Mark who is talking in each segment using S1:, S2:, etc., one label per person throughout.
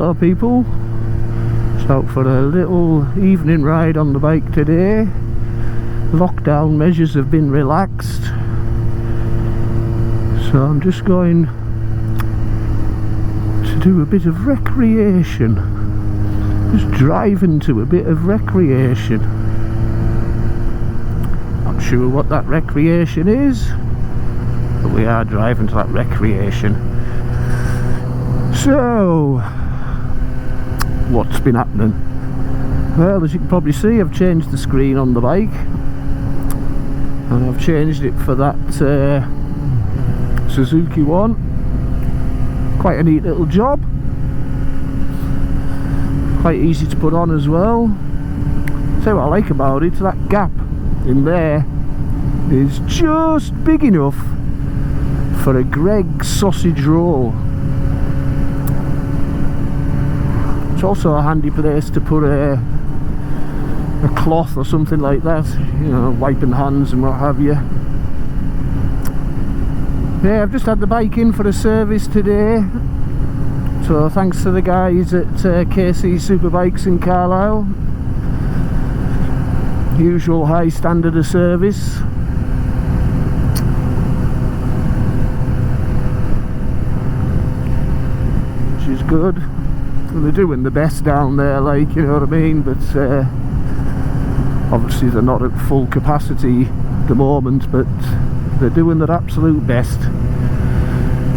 S1: Hello people, just out for a little evening ride on the bike today. Lockdown measures have been relaxed, so I'm just going to do a bit of recreation, just driving to a bit of recreation. Not sure what that recreation is, but we are driving to that recreation. So, what's been happening? Well, as you can probably see, I've changed the screen on the bike, and I've changed it for that Suzuki one. Quite a neat little job, quite easy to put on as well. So what I like about it, that gap in there is just big enough for a Greggs sausage roll. It's also a handy place to put a cloth or something like that, you know, wiping hands and what have you. Yeah, I've just had the bike in for a service today, so thanks to the guys at KC Superbikes in Carlisle. Usual high standard of service. Which is good. And they're doing the best down there, like, you know what I mean, but obviously they're not at full capacity at the moment, but they're doing their absolute best,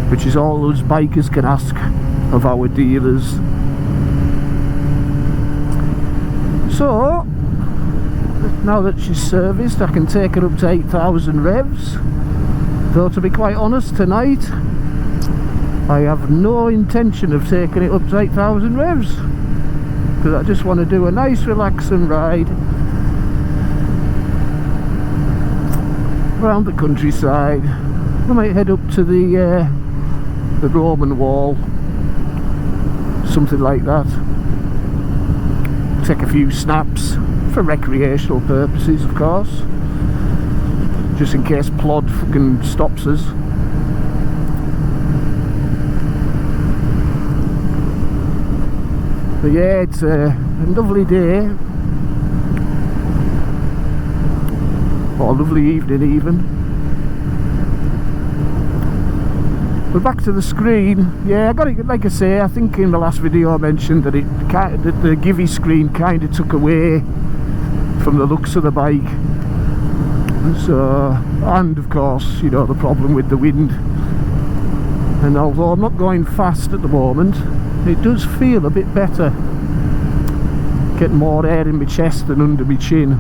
S1: which is all us bikers can ask of our dealers. So now that she's serviced, I can take her up to 8,000 revs, though to be quite honest, tonight I have no intention of taking it up to 8,000 revs, because I just want to do a nice relaxing ride around the countryside. I might head up to the Roman wall, something like that, take a few snaps for recreational purposes, of course, just in case Plod fucking stops us. But yeah, it's a lovely day, or a lovely evening even. But back to the screen, yeah, I got it, like I say, I think in the last video I mentioned that the Givy screen kind of took away from the looks of the bike. So, and of course, you know, the problem with the wind. And although I'm not going fast at the moment, it does feel a bit better, getting more air in my chest and under my chin.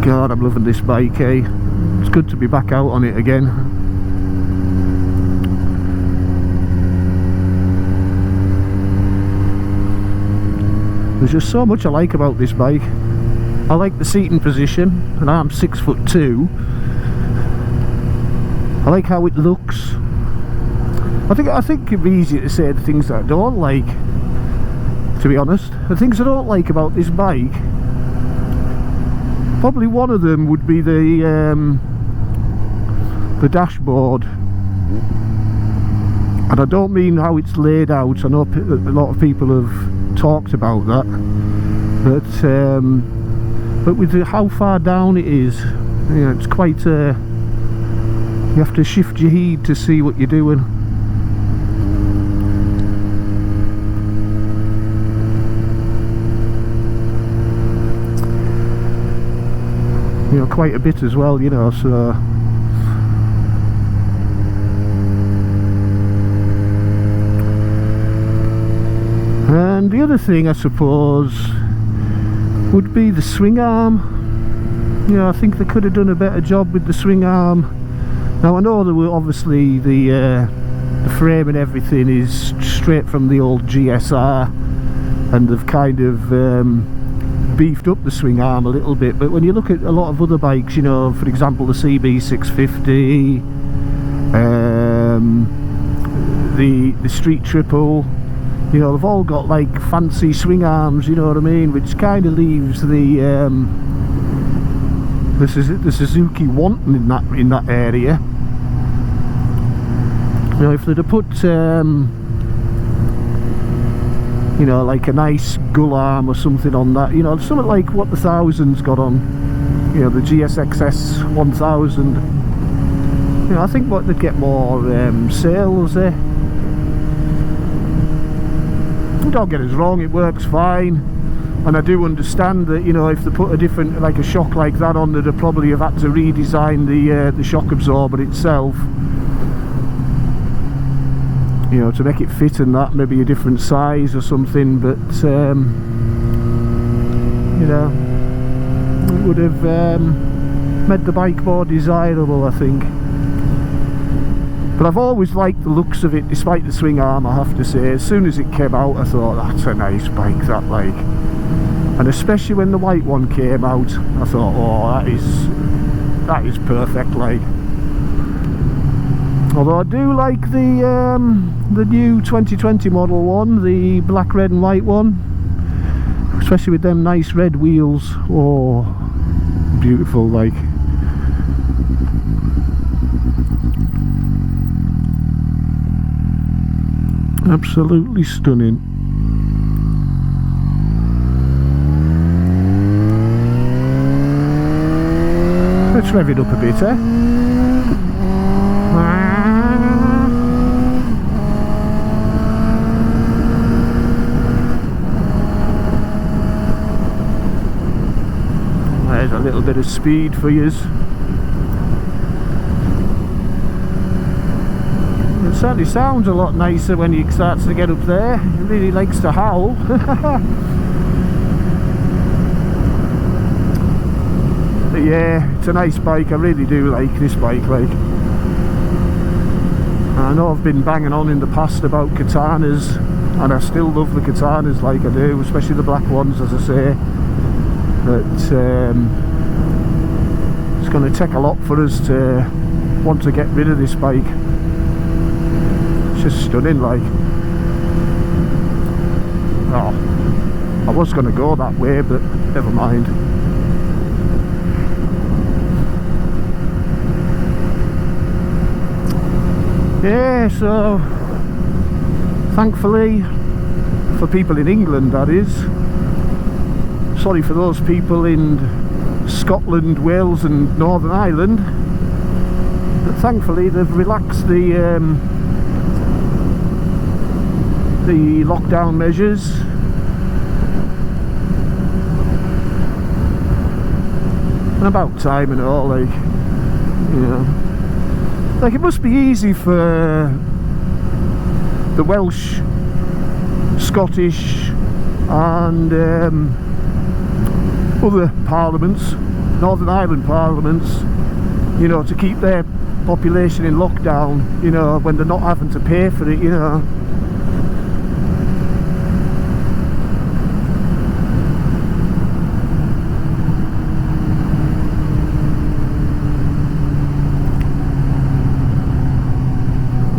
S1: God, I'm loving this bike, eh? It's good to be back out on it again. There's just so much I like about this bike. I like the seating position, and I'm 6'2". I like how it looks. I think it'd be easier to say the things that I don't like, to be honest. The things I don't like about this bike, probably one of them would be the dashboard. And I don't mean how it's laid out. I know a lot of people have talked about that, but with how far down it is, you know, it's quite you have to shift your head to see what you're doing. You know, quite a bit as well, you know, so and the other thing, I suppose, would be the swing arm. You know, I think they could have done a better job with the swing arm. Now I know there were obviously the frame and everything is straight from the old GSR, and they've kind of beefed up the swing arm a little bit, but when you look at a lot of other bikes, you know, for example the CB650, the Street Triple, You know, they've all got like fancy swing arms, you know what I mean, which kind of leaves the Suzuki wanting in that area. You know, if they'd have put you know, like a nice gull arm or something on that, you know, something like what the 1000's got on, you know, the GSX-S750. You know, I think what they'd get more sales there. Don't get us wrong, it works fine, and I do understand that, you know, if they put a different, like a shock like that on, they'd probably have had to redesign the shock absorber itself, you know, to make it fit and that, maybe a different size or something, but you know, it would have made the bike more desirable, I think. But I've always liked the looks of it, despite the swing arm, I have to say. As soon as it came out, I thought, that's a nice bike, that, like. And especially when the white one came out, I thought, oh, that is perfect, like. Although I do like the new 2020 model one, the black, red and white one, especially with them nice red wheels. Oh, beautiful, like. Absolutely stunning. Let's rev it up a bit, eh? There's a little bit of speed for yous. It certainly sounds a lot nicer when he starts to get up there. He really likes to howl. But yeah, it's a nice bike. I really do like this bike, like. I know I've been banging on in the past about katanas, and I still love the katanas like I do, especially the black ones, as I say. But it's going to take a lot for us to want to get rid of this bike. It's just stunning, like. Oh, I was going to go that way, but never mind. Yeah, so thankfully for people in England, that is. Sorry for those people in Scotland, Wales and Northern Ireland, but thankfully they've relaxed the lockdown measures. And about time and all, like, you know, like, it must be easy for the Welsh, Scottish and other parliaments, Northern Ireland parliaments, you know, to keep their population in lockdown, you know, when they're not having to pay for it, you know.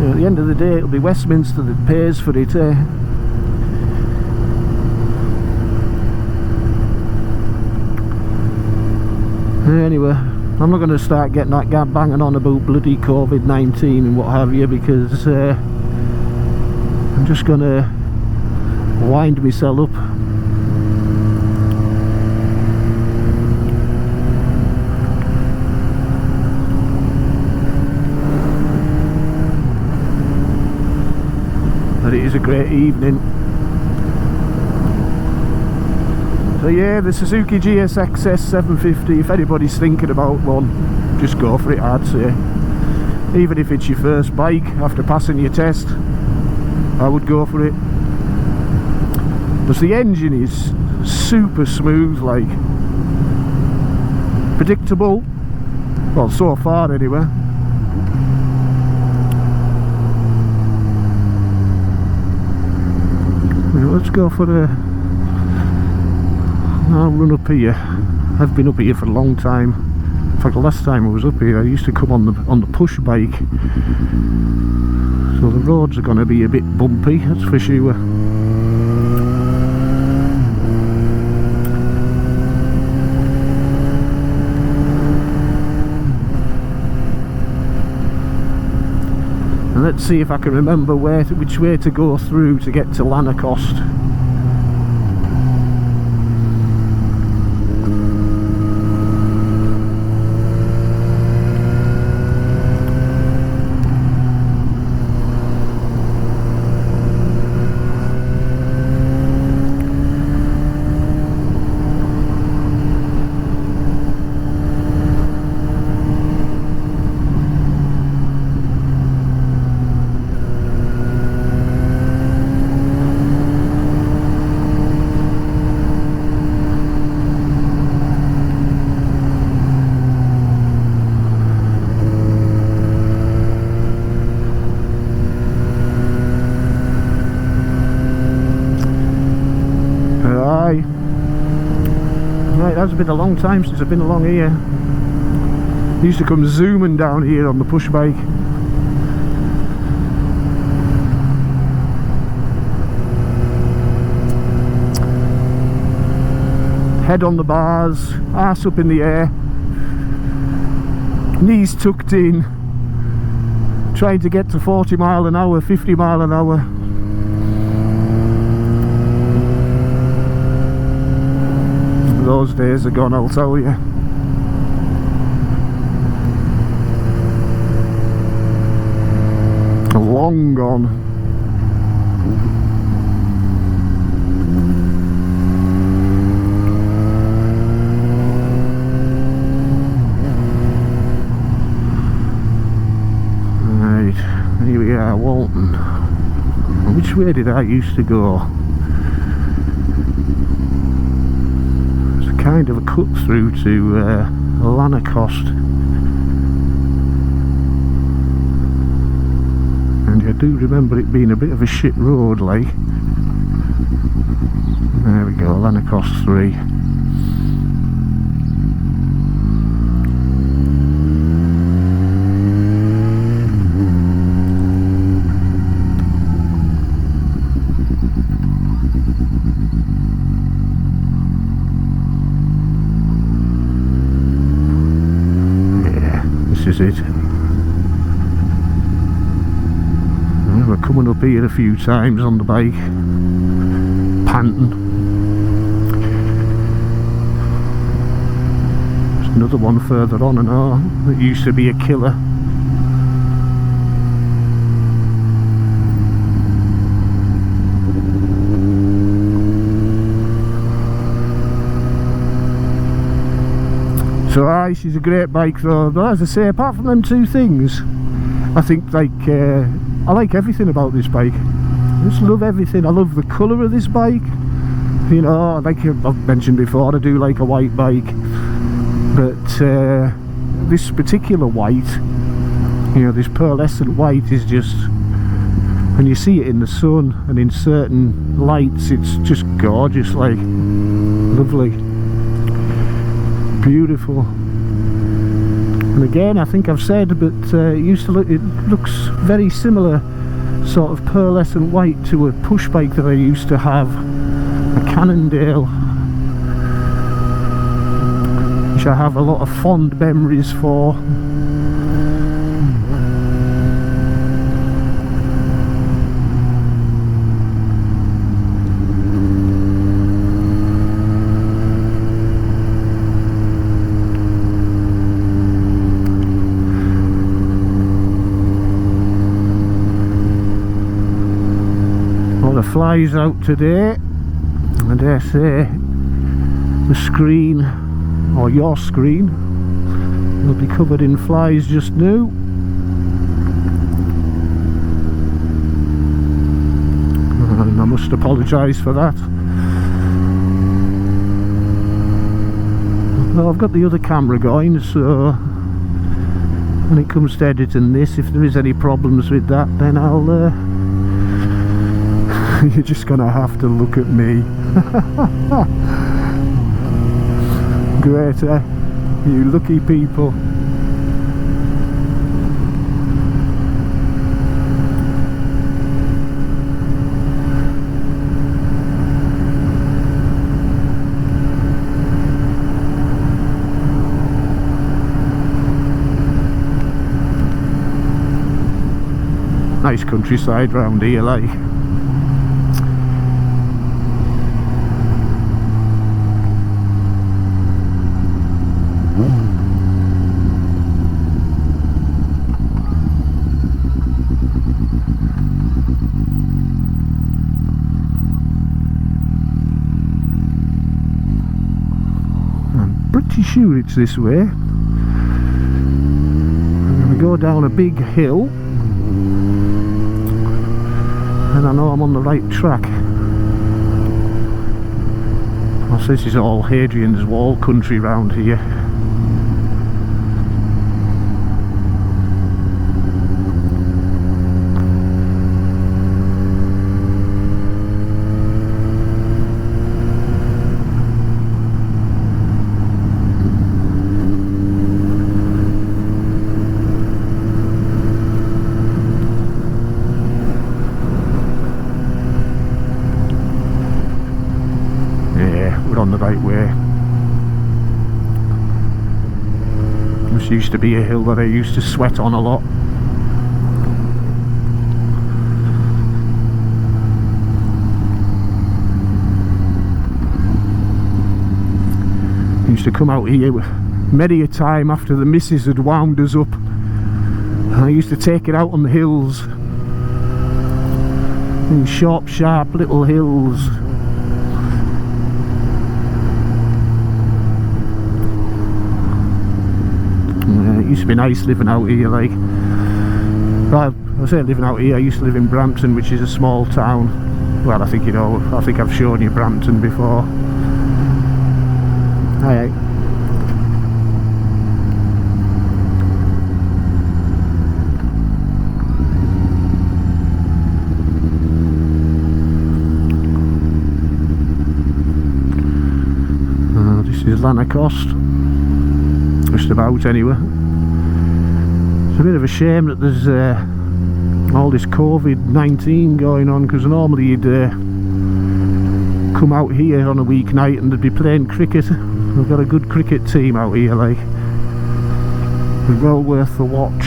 S1: At the end of the day, it'll be Westminster that pays for it, eh? Anyway, I'm not going to start getting that guy banging on about bloody COVID-19 and what have you, because I'm just going to wind myself up. But it is a great evening. So yeah, the Suzuki GSX-S750, if anybody's thinking about one, just go for it, I'd say. Even if it's your first bike after passing your test, I would go for it. Because the engine is super smooth, like, predictable, well, so far anyway. Let's go for a... I'll run up here. I've been up here for a long time. In fact, the last time I was up here, I used to come on the push bike. So the roads are going to be a bit bumpy, that's for sure. And let's see if I can remember which way to go through to get to Lanercost. Right, that's been a long time since I've been along here. I used to come zooming down here on the push bike. Head on the bars, arse up in the air, knees tucked in, trying to get to 40 mile an hour, 50 mile an hour. Those days are gone, I'll tell you. Long gone. Right, here we are, Walton. Which way did I used to go? Kind of a cut through to Lanercost, and I do remember it being a bit of a shit road, like. There we go, Lanercost 3. This is it. We're coming up here a few times on the bike, panting. There's another one further on and on that used to be a killer. So this is a great bike though. But as I say, apart from them two things, I think like I like everything about this bike. I just love everything. I love the colour of this bike. You know, like I've mentioned before, I do like a white bike, but this particular white, you know, this pearlescent white is just, when you see it in the sun and in certain lights, it's just gorgeous, like lovely. Beautiful. And again, I think I've said, but it looks very similar, sort of pearlescent white, to a push bike that I used to have, a Cannondale, which I have a lot of fond memories for. Flies out today, I dare say the screen, or your screen, will be covered in flies just now. And I must apologise for that. Well, I've got the other camera going, so when it comes to editing this, if there is any problems with that, then I'll you're just gonna have to look at me. Great, eh? You lucky people. Nice countryside round here, like. Pretty sure it's this way. I'm going to go down a big hill, and I know I'm on the right track. Well, this is all Hadrian's Wall country round here. On the right way. This used to be a hill that I used to sweat on a lot. I used to come out here many a time after the missus had wound us up, and I used to take it out on the hills, in sharp little hills. It used to be nice living out here, like. Well, I say living out here, I used to live in Brampton, which is a small town. Well, I think you know, I think I've shown you Brampton before. Aye. This is Lanercost. Just about, anyway. It's a bit of a shame that there's all this COVID-19 going on, because normally you'd come out here on a weeknight and they'd be playing cricket. We've got a good cricket team out here, like. It's well worth the watch.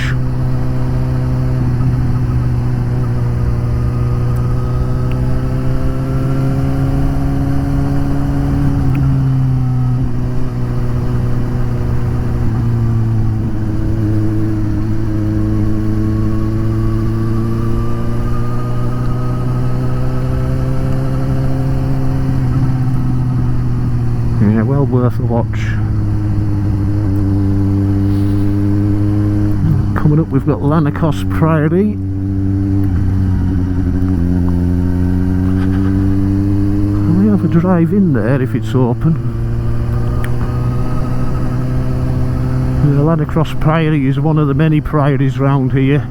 S1: Yeah, well worth a watch. Coming up, we've got Lanercost Priory. We have a drive in there if it's open. The Lanercost Priory is one of the many priories round here.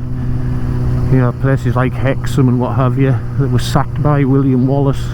S1: You know, places like Hexham and what have you, that was sacked by William Wallace.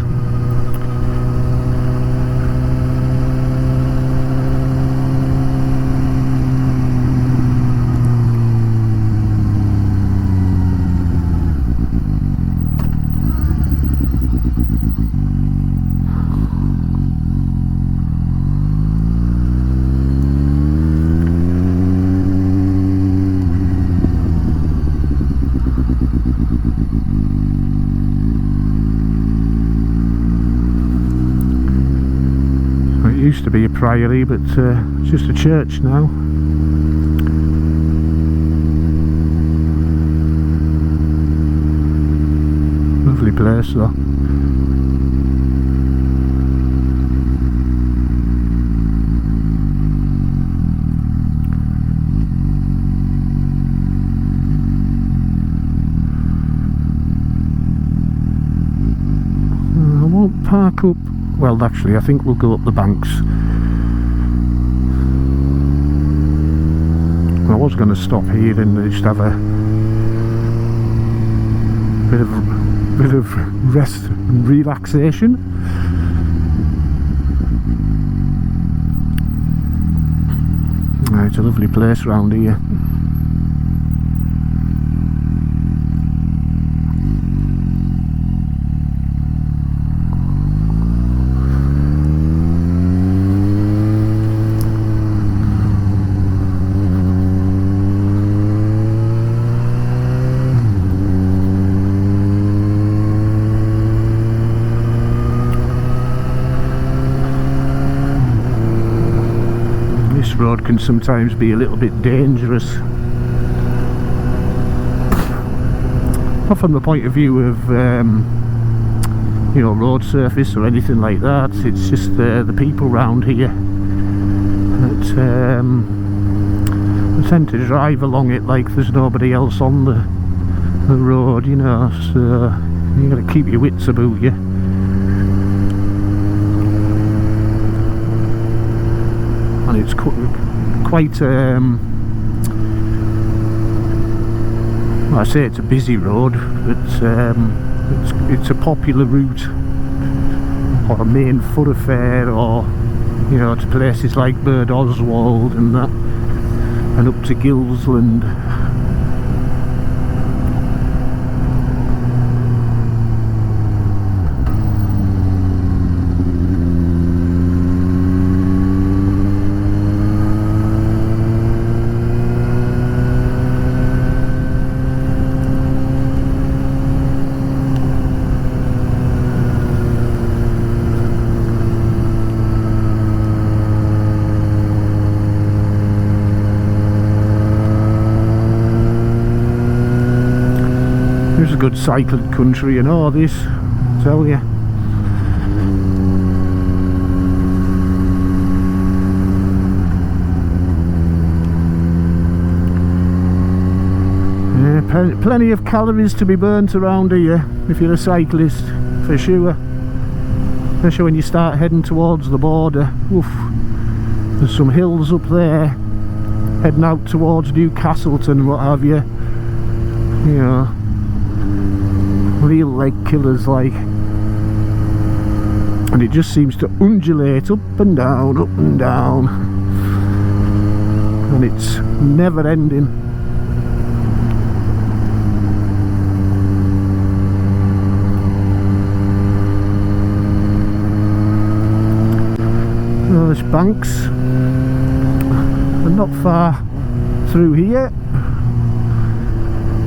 S1: It used to be a priory, but it's just a church now. Lovely place though. I won't park up. Well, actually, I think we'll go up the banks. I was going to stop here and just have a bit of rest and relaxation. It's a lovely place round here. road can sometimes be a little bit dangerous. Not from the point of view of you know, road surface or anything like that. It's just the people round here that tend to drive along it like there's nobody else on the road, you know, so you got to keep your wits about you. And it's quite well, I say it's a busy road, but it's a popular route, or a main thoroughfare, or you know, to places like Bird Oswald and that, and up to Gillsland. There's a good cycling country and all this, I tell you. Yeah, plenty of calories to be burnt around here if you're a cyclist, for sure. Especially when you start heading towards the border. Oof. There's some hills up there, heading out towards Newcastleton, what have you. You know, real leg killers like, and it just seems to undulate up and down, and it's never ending. There's banks, and not far through here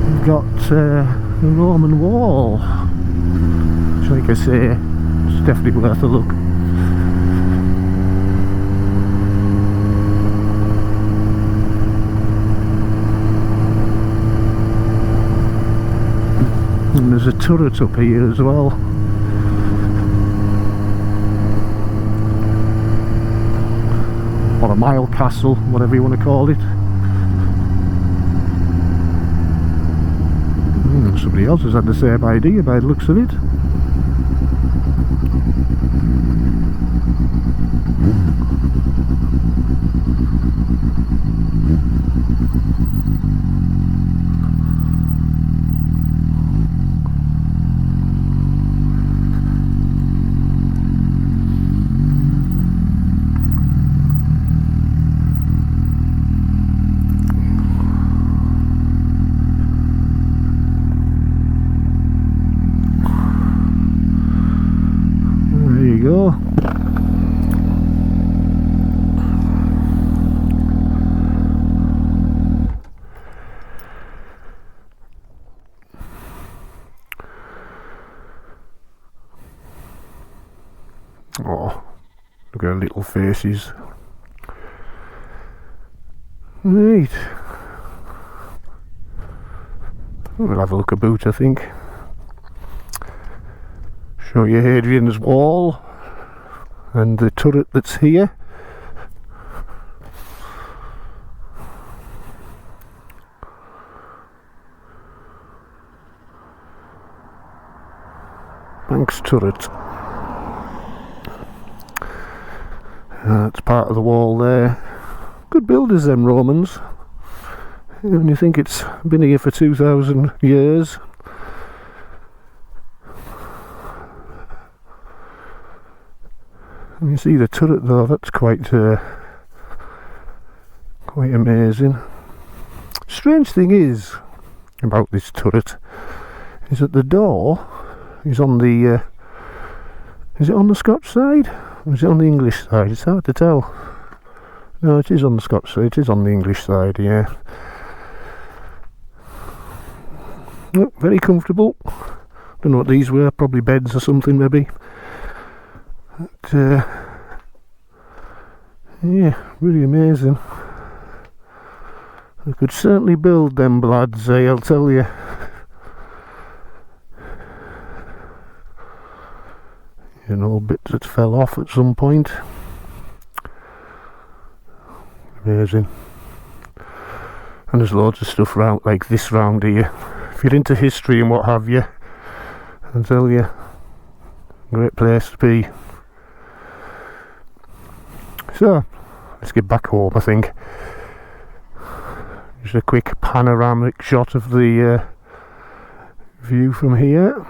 S1: we've got the Roman wall, which, like I say, it's definitely worth a look. And there's a turret up here as well. Or a mile castle, whatever you want to call it. Somebody else has had the same idea by the looks of it. Go. Oh, look at our little faces. Right. We'll have a look about, I think. Show you Hadrian's Wall and the turret that's here. Banks turret. That's part of the wall there. Good builders, them Romans. When you think it's been here for 2,000 years. And you see the turret though, that's quite amazing. Strange thing is about this turret is that the door is on the is it on the Scotch side or is it on the English side? It's hard to tell. No, it is on the Scotch side, it is on the English side, yeah. Oh, very comfortable. Don't know what these were, probably beds or something maybe. But, Yeah, really amazing. I could certainly build them blads, I'll tell you. You know, bits that fell off at some point. Amazing. And there's loads of stuff round like this round here. If you're into history and what have you, I'll tell you, great place to be. So, let's get back home, I think. Just a quick panoramic shot of the view from here.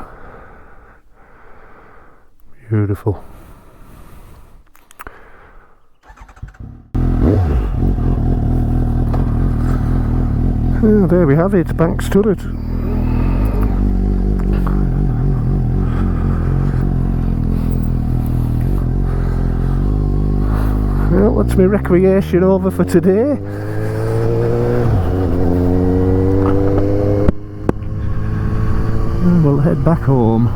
S1: Beautiful. Oh, there we have it, Banks Turret. Well, that's my recreation over for today. And we'll head back home.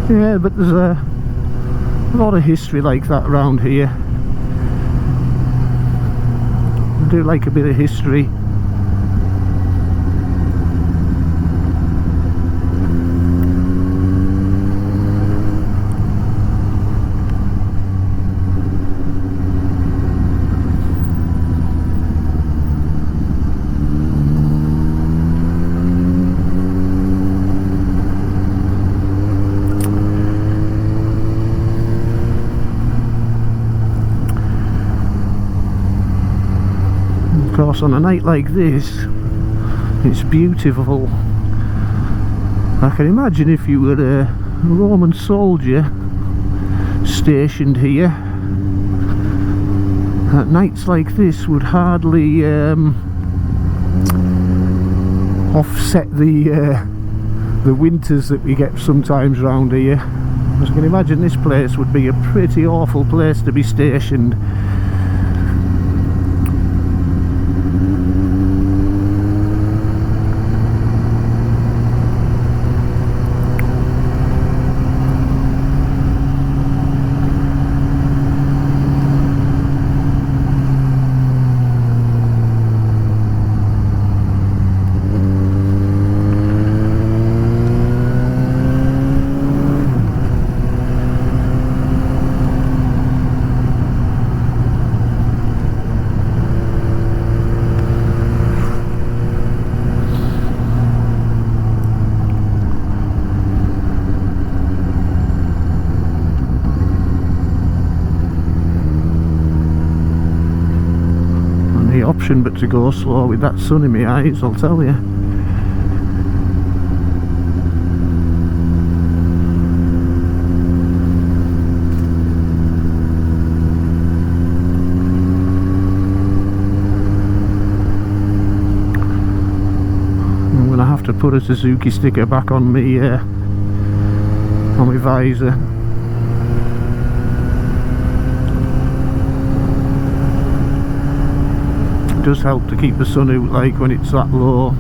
S1: Yeah, but there's a lot of history like that around here. I do like a bit of history. Of course, on a night like this, it's beautiful. I can imagine if you were a Roman soldier stationed here, at nights like this would hardly offset the winters that we get sometimes round here. I can imagine this place would be a pretty awful place to be stationed. Option but to go slow with that sun in my eyes, I'll tell you. I'm gonna have to put a Suzuki sticker back on my visor. Does help to keep the sun out like when it's that low.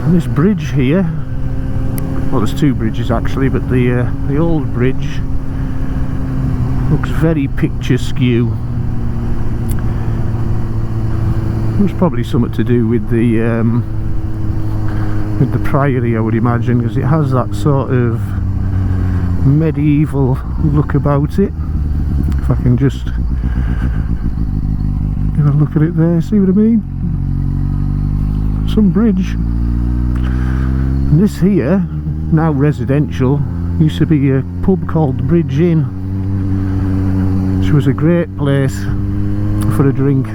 S1: And this bridge here, well, there's two bridges actually, but the old bridge looks very picturesque. There's probably something to do with the Priory, I would imagine, because it has that sort of medieval look about it. If I can just get a look at it there, see what I mean? some bridge. And this here, now residential, used to be a pub called Bridge Inn, which was a great place for a drink.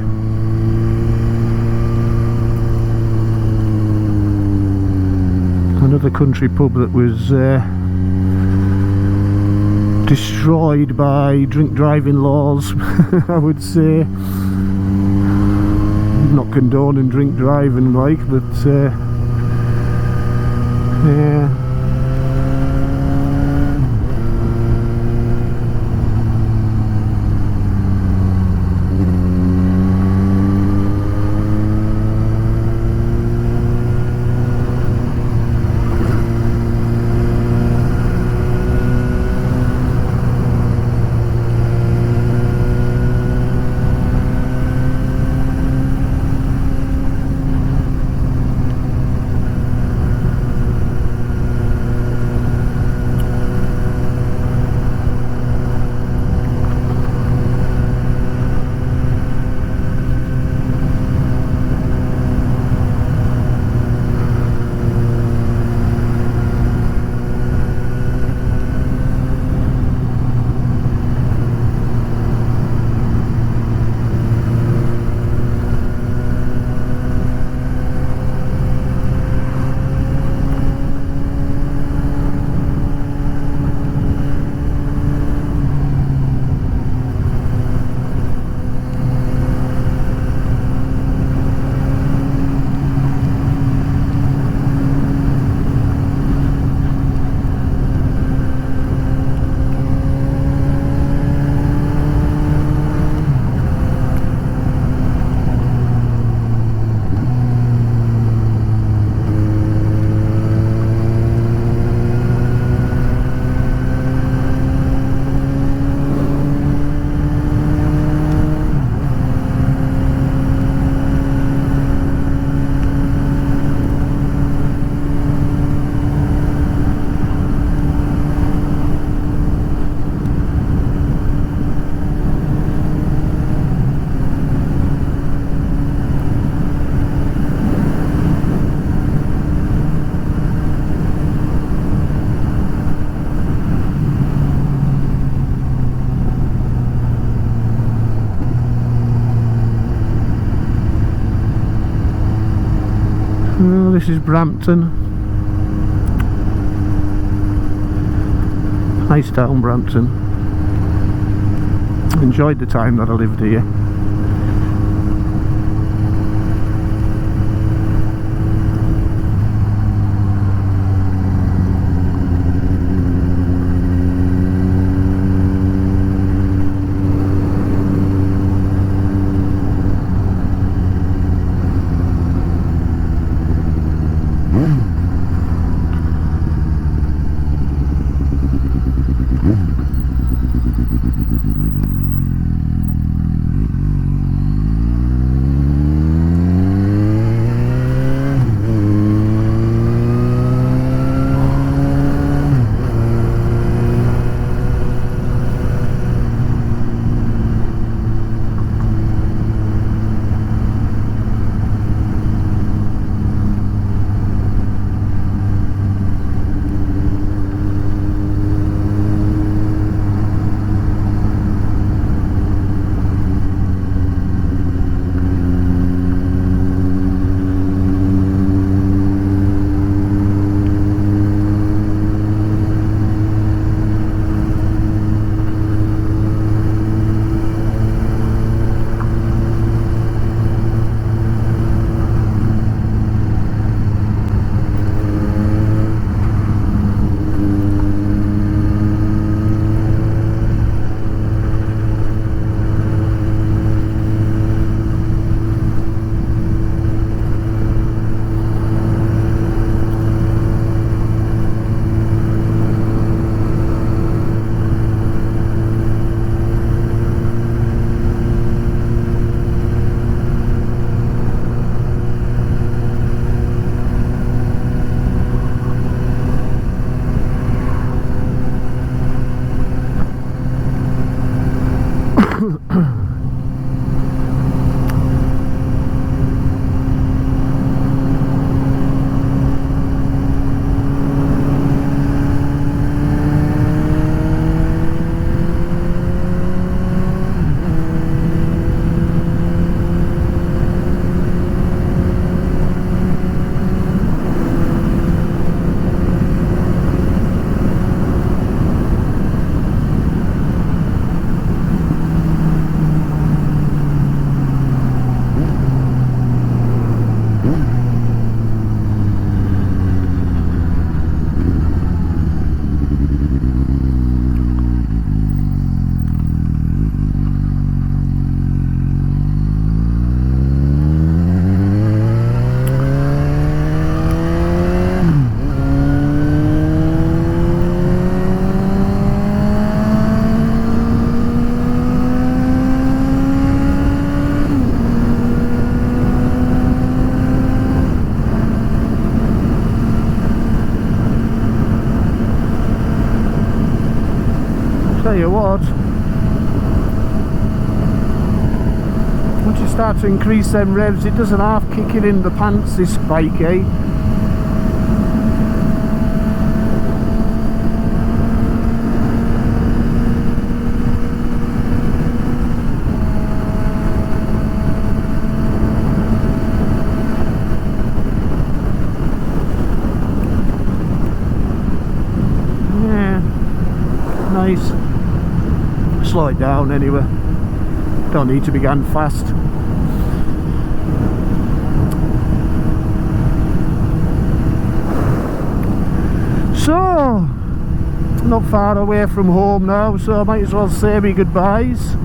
S1: Another country pub that was destroyed by drink driving laws. I would say, not condoning drink driving like, but yeah. Oh, this is Brampton. Nice town, Brampton. Enjoyed the time that I lived here. what, once you start to increase them revs, it doesn't half kick it in the pants, this bike, eh? Nice. Slow it down anyway. Don't need to be going fast. So, not far away from home now, so I might as well say me goodbyes.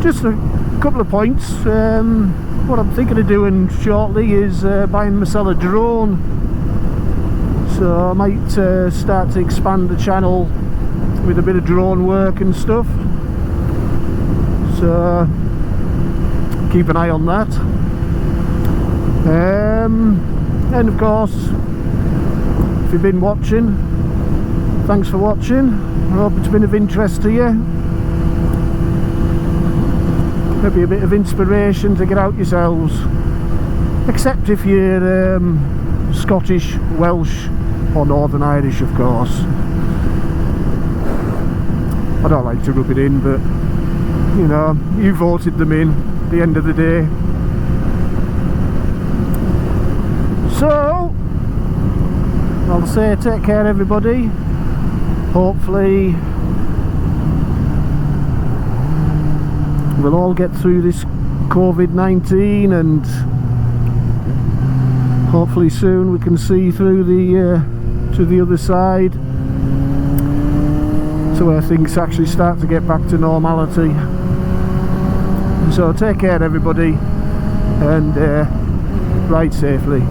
S1: Just a couple of points. What I'm thinking of doing shortly is buying myself a drone. So I might start to expand the channel with a bit of drone work and stuff. So keep an eye on that. And of course, if you've been watching, thanks for watching. I hope it's been of interest to you. Maybe a bit of inspiration to get out yourselves. Except if you're Scottish, Welsh or Northern Irish, of course. I don't like to rub it in, but you know, you voted them in at the end of the day. So I'll say take care everybody. Hopefully we'll all get through this COVID-19, and hopefully soon we can see through to the other side, to where things actually start to get back to normality. So take care everybody, and ride safely.